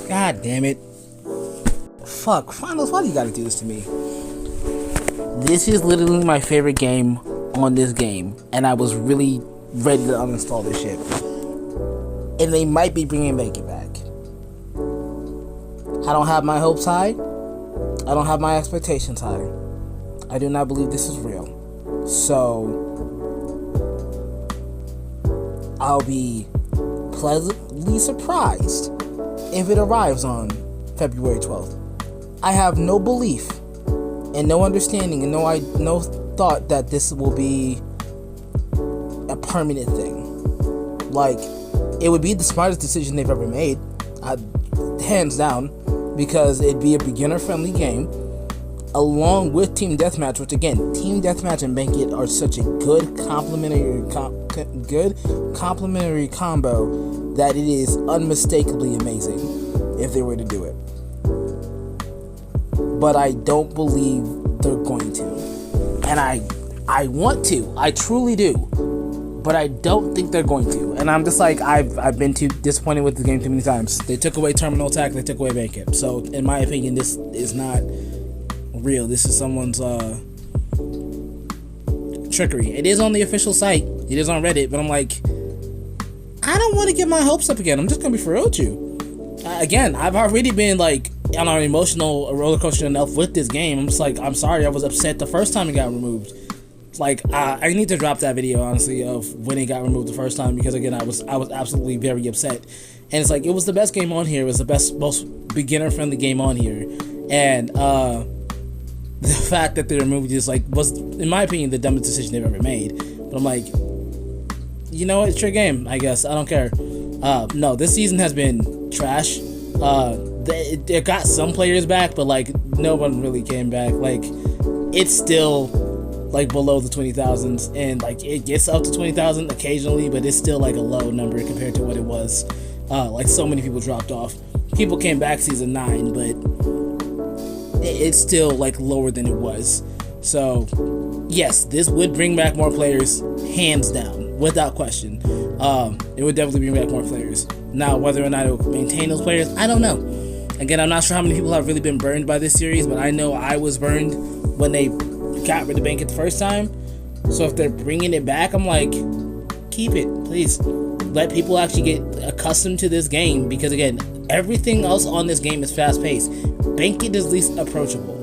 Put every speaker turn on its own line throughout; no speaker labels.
God damn it. Fuck, Finals, why do you gotta do this to me? This is literally my favorite game on this game, and I was really ready to uninstall this shit. And they might be bringing Bacon back. I don't have my hopes high. I don't have my expectations high. I do not believe this is real. So, I'll be pleasantly surprised if it arrives on February 12th. I have no belief and no understanding and no thought that this will be a permanent thing. Like, it would be the smartest decision they've ever made, hands down, because it'd be a beginner-friendly game, along with Team Deathmatch, which again, Team Deathmatch and Bankit are such a good complementary combo that it is unmistakably amazing if they were to do it. But I don't believe they're going to. And I want to. I truly do. But I don't think they're going to. And I'm just like, I've been too disappointed with the game too many times. They took away Terminal Attack, they took away Bankit. So, in my opinion, this is not real. This is someone's trickery. It is on the official site. It is on Reddit. But I'm like, I don't want to get my hopes up again. I'm just going to be for real with you. Again, I've already been like on an emotional roller coaster enough with this game. I'm just like, I'm sorry, I was upset the first time it got removed. Like, I need to drop that video, honestly, of when it got removed the first time, because again, I was absolutely very upset. And it's like, it was the best game on here. It was the most beginner friendly game on here. And the fact that they removed it was, in my opinion, the dumbest decision they've ever made. But I'm like, you know what, it's your game, I guess. I don't care. No, this season has been trash. They got some players back, but like no one really came back. Like, it's still like below the 20,000s, and like it gets up to 20,000 occasionally, but it's still like a low number compared to what it was. Like, so many people dropped off. People came back season 9, but it's still like lower than it was. So yes, this would bring back more players, hands down, without question. It would definitely bring back more players. Now, whether or not it will maintain those players, I don't know. Again, I'm not sure how many people have really been burned by this series, but I know I was burned when they got rid of Bankit the first time. So if they're bringing it back, I'm like, keep it, please. Let people actually get accustomed to this game, because again, everything else on this game is fast-paced. Bankit is least approachable.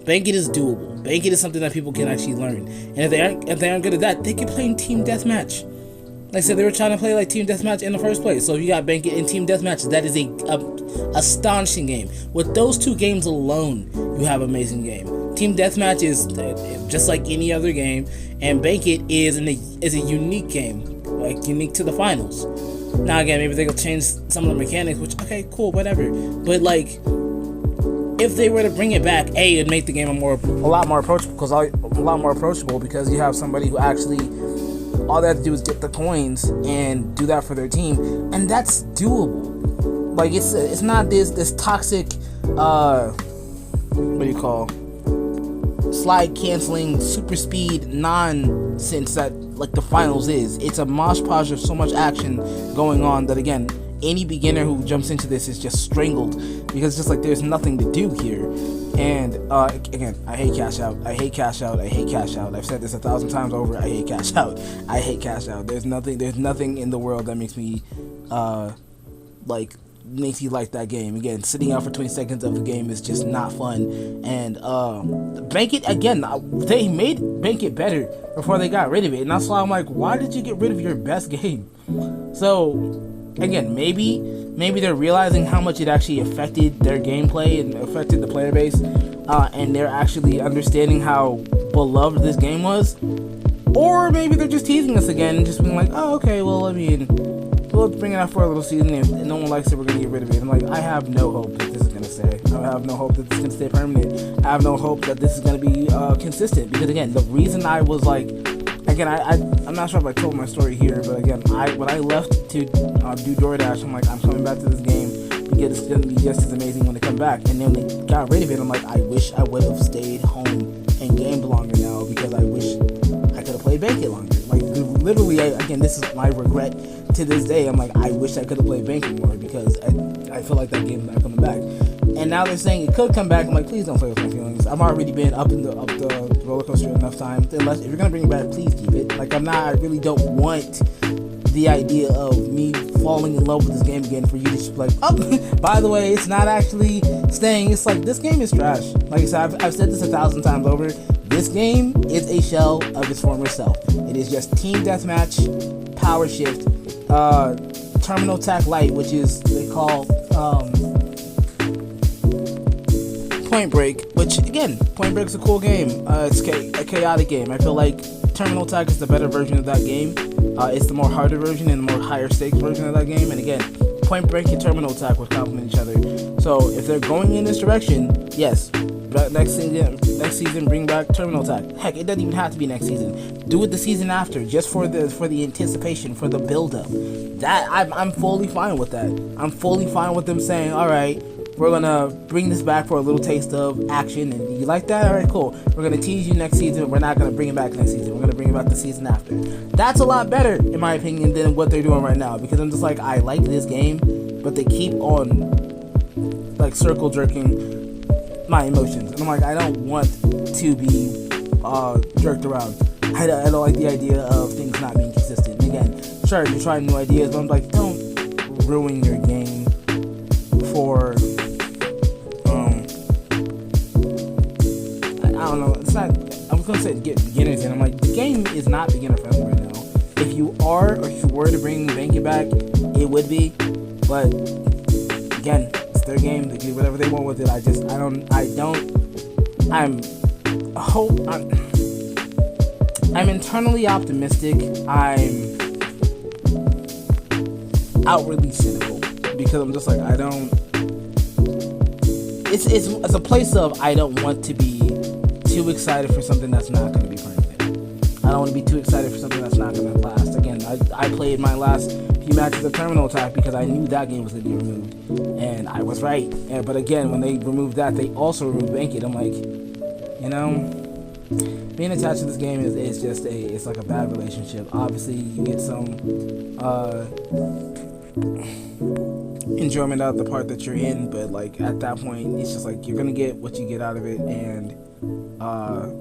Bankit is doable. Bankit is something that people can actually learn. And if they aren't good at that, they can play in Team Deathmatch. Like I said, they were trying to play like Team Deathmatch in the first place. So if you got Bankit in Team Deathmatch, that is a astonishing game. With those two games alone, you have an amazing game. Team Deathmatch is just like any other game, and Bankit is a unique game, like unique to the finals. Now again, maybe they'll change some of the mechanics, which, okay, cool, whatever. But like, if they were to bring it back, it'd make the game a lot more approachable, because you have somebody who actually, all they have to do is get the coins and do that for their team, and that's doable. Like, it's not this toxic slide canceling super speed nonsense that like the finals is. It's a mosh podge of so much action going on that, again, any beginner who jumps into this is just strangled, because it's just like there's nothing to do here. And again, I hate cash out. I hate cash out. I hate cash out. I've said this 1,000 times over. I hate cash out. I hate cash out. There's nothing in the world that makes me makes you like that game. Again, sitting out for 20 seconds of the game is just not fun. And Bankit, again, they made Bankit better before they got rid of it, and that's why I'm like, why did you get rid of your best game? So again, maybe they're realizing how much it actually affected their gameplay and affected the player base, and they're actually understanding how beloved this game was. Or maybe they're just teasing us again and just being like, oh, okay, well, I mean, we'll bring it out for a little season. If no one likes it, we're going to get rid of it. I'm like, I have no hope that this is going to stay. I have no hope that this is going to stay permanent. I have no hope that this is going to be consistent. Because, again, the reason I was like, again, I'm not sure if I told my story here, but again, when I left to do DoorDash, I'm like, I'm coming back to this game because it's going to be just as amazing when they come back. And then they got rid of it. I'm like, I wish I would have stayed home and gamed longer now, because I wish Bank It longer. Like, literally, again, this is my regret to this day. I'm like, I wish I could have played Bank It more, because I feel like that game's not coming back. And now they're saying it could come back. I'm like, please don't play with my feelings. I've already been up the roller coaster enough times. Unless, if you're gonna bring it back, please keep it. Like, I really don't want the idea of me falling in love with this game again for you to just be like, oh, by the way, it's not actually staying. It's like, this game is trash. Like I said, I've said this 1,000 times over. This game is a shell of its former self. It is just team deathmatch, power shift, terminal attack light, which is, they call Point Break, which, again, Point Break's a cool game. It's a chaotic game. I feel like Terminal Attack is the better version of that game. It's the more harder version and the more higher stakes version of that game. And again, Point Break and Terminal Attack would complement each other. So if they're going in this direction, yes, next season bring back Terminal Attack. Heck, it doesn't even have to be next season. Do it the season after, just for the anticipation, for the build up. That I'm fully fine with that. I'm fully fine with them saying, all right, we're gonna bring this back for a little taste of action, and you like that? All right, cool. We're gonna tease you next season. We're not gonna bring it back next season. We're gonna bring it back the season after. That's a lot better, in my opinion, than what they're doing right now. Because I'm just like, I like this game, but they keep on like circle jerking my emotions, and I'm like, I don't want to be jerked around. I don't like the idea of things not being consistent. And again, sure, you're trying new ideas, but I'm like, don't ruin your game for I don't know, it's not, I was gonna say get beginners in. I'm like, the game is not beginner friendly right now. If you are, or if you were to bring Bank It back, it would be, but again, it's their game. They do whatever they want with it. I'm internally optimistic. I'm outwardly cynical, because I'm just like, it's a place of, I don't want to be too excited for something that's not going to be permanent. I don't want to be too excited for something that's not going to last. Again, I played my last few matches of Terminal Attack because I knew that game was going to be removed, and I was right. But again, when they removed that, they also removed Bank It. I'm like, being attached to this game is just it's like a bad relationship. Obviously, you get some enjoyment out of the part that you're in, but like at that point, it's just like you're gonna get what you get out of it, and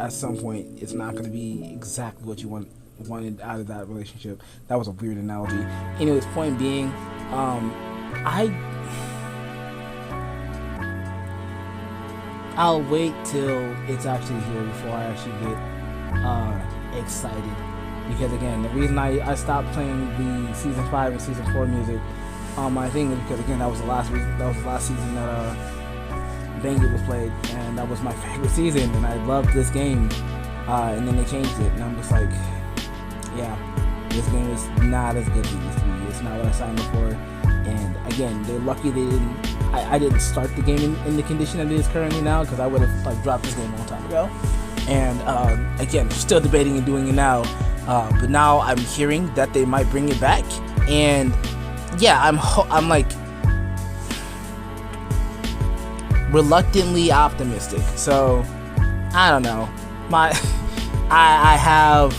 at some point, it's not gonna be exactly what you wanted out of that relationship. That was a weird analogy. Anyways, point being, I'll wait till it's actually here before I actually get excited, because again, the reason I stopped playing the season 5 and season 4 music on my thing is because, again, that was the last season that Bank It was played, and that was my favorite season, and I loved this game, and then they changed it, and I'm just like, yeah, this game is not as good as it used to be. It's not what I signed up for. And again, they're lucky I didn't start the game in the condition that it is currently now, because I would have like dropped this game a long time ago. And again, still debating and doing it now, but now I'm hearing that they might bring it back, and yeah, I'm like reluctantly optimistic. So I don't know. I have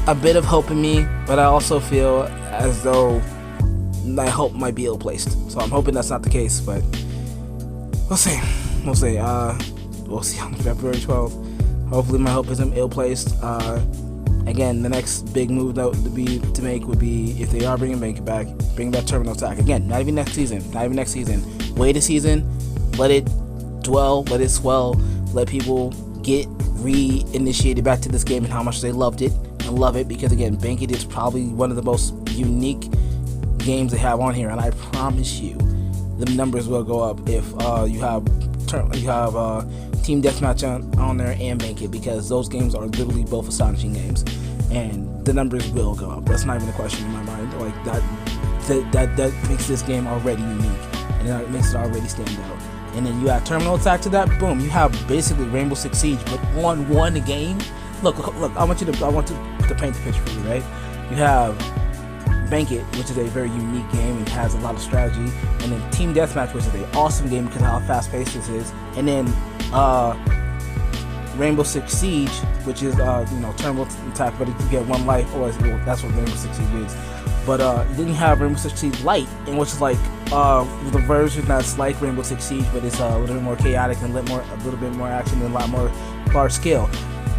a bit of hope in me, but I also feel as though my hope might be ill-placed. So I'm hoping that's not the case, but we'll see. We'll see on February 12th. Hopefully my hope isn't ill-placed. Again, the next big move to make would be, if they are bringing Bank It back, bring back Terminal Attack. Again, not even next season. Wait a season, let it dwell, let it swell, let people get reinitiated back to this game and how much they loved it and love it, because again, Bank It is probably one of the most unique games they have on here, and I promise you the numbers will go up if you have Team Deathmatch on there and Bank It, because those games are literally both astonishing games, and the numbers will go up. That's not even a question in my mind. Like that makes this game already unique, and that makes it already stand out. And then you add Terminal Attack to that, boom, you have basically Rainbow Six Siege, but on one game. Look, I want to paint the picture for you, right? You have Bank It, which is a very unique game and has a lot of strategy, and then Team Deathmatch, which is an awesome game because of how fast-paced this is, and then Rainbow Six Siege, which is terminal attack, but you get 1 life, or that's what Rainbow Six Siege is. But then you have Rainbow Six Siege Lite, in which is like the version that's like Rainbow Six Siege, but it's a little bit more chaotic and a little bit more action and a lot more large scale.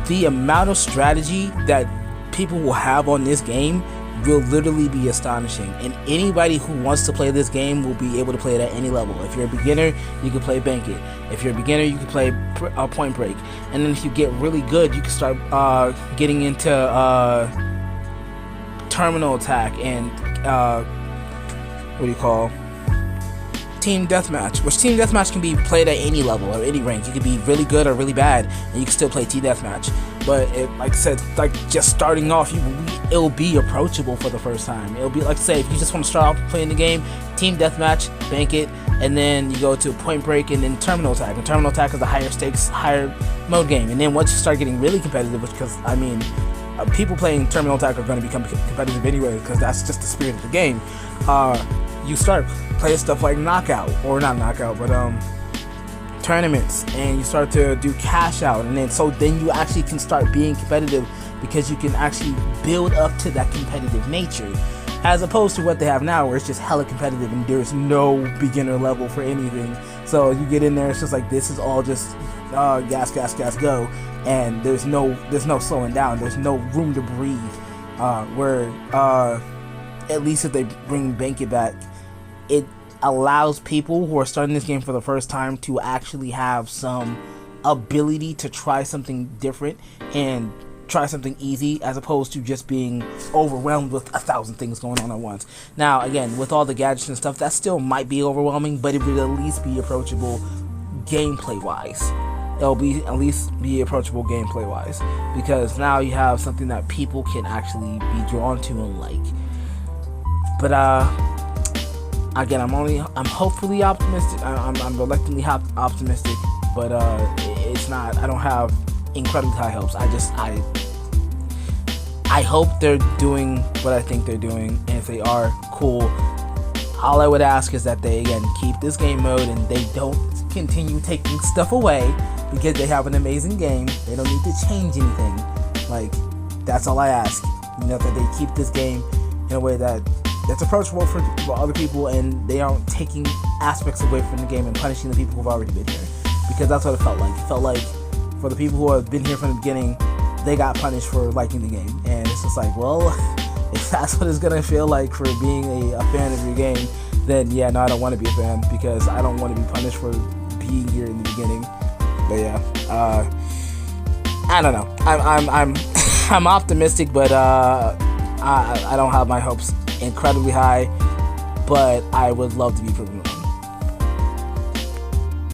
The amount of strategy that people will have on this game will literally be astonishing, and anybody who wants to play this game will be able to play it at any level. If you're a beginner, you can play Bank It. If you're a beginner, you can play Point Break, and then if you get really good, you can start getting into terminal attack and Team Deathmatch, which Team Deathmatch can be played at any level or any rank. You can be really good or really bad, and you can still play Team Deathmatch. But like I said, like just starting off, it'll be approachable for the first time. It'll be like, say, if you just want to start off playing the game, Team Deathmatch, Bank It, and then you go to Point Break and then Terminal Attack. And Terminal Attack is the higher stakes, higher mode game. And then once you start getting really competitive, because people playing Terminal Attack are going to become competitive anyway, because that's just the spirit of the game. You start playing stuff like tournaments, and you start to do cash out, and then you actually can start being competitive, because you can actually build up to that competitive nature, as opposed to what they have now, where it's just hella competitive and there's no beginner level for anything. So you get in there, it's just like, this is all just gas, go, and there's no slowing down, there's no room to breathe. Where at least if they bring Bank It back, it allows people who are starting this game for the first time to actually have some ability to try something different and try something easy, as opposed to just being overwhelmed with 1,000 things going on at once. Now, again, with all the gadgets and stuff, that still might be overwhelming, but it would at least be approachable gameplay-wise. It'll be at least be approachable gameplay-wise, because now you have something that people can actually be drawn to and like. But again, I'm hopefully optimistic. I'm reluctantly optimistic, but it's not. I don't have incredibly high hopes. I hope they're doing what I think they're doing, and if they are, cool. All I would ask is that they, again, keep this game mode and they don't continue taking stuff away, because they have an amazing game. They don't need to change anything. Like, that's all I ask. That they keep this game in a way that's approachable for other people, and they aren't taking aspects away from the game and punishing the people who've already been here, because that's what it felt like. It felt like for the people who have been here from the beginning, they got punished for liking the game, and it's just like, well, if that's what it's gonna feel like for being a fan of your game, then yeah, no, I don't want to be a fan, because I don't want to be punished for being here in the beginning. But yeah, I don't know. I'm optimistic, but I don't have my hopes incredibly high, but I would love to be proven wrong.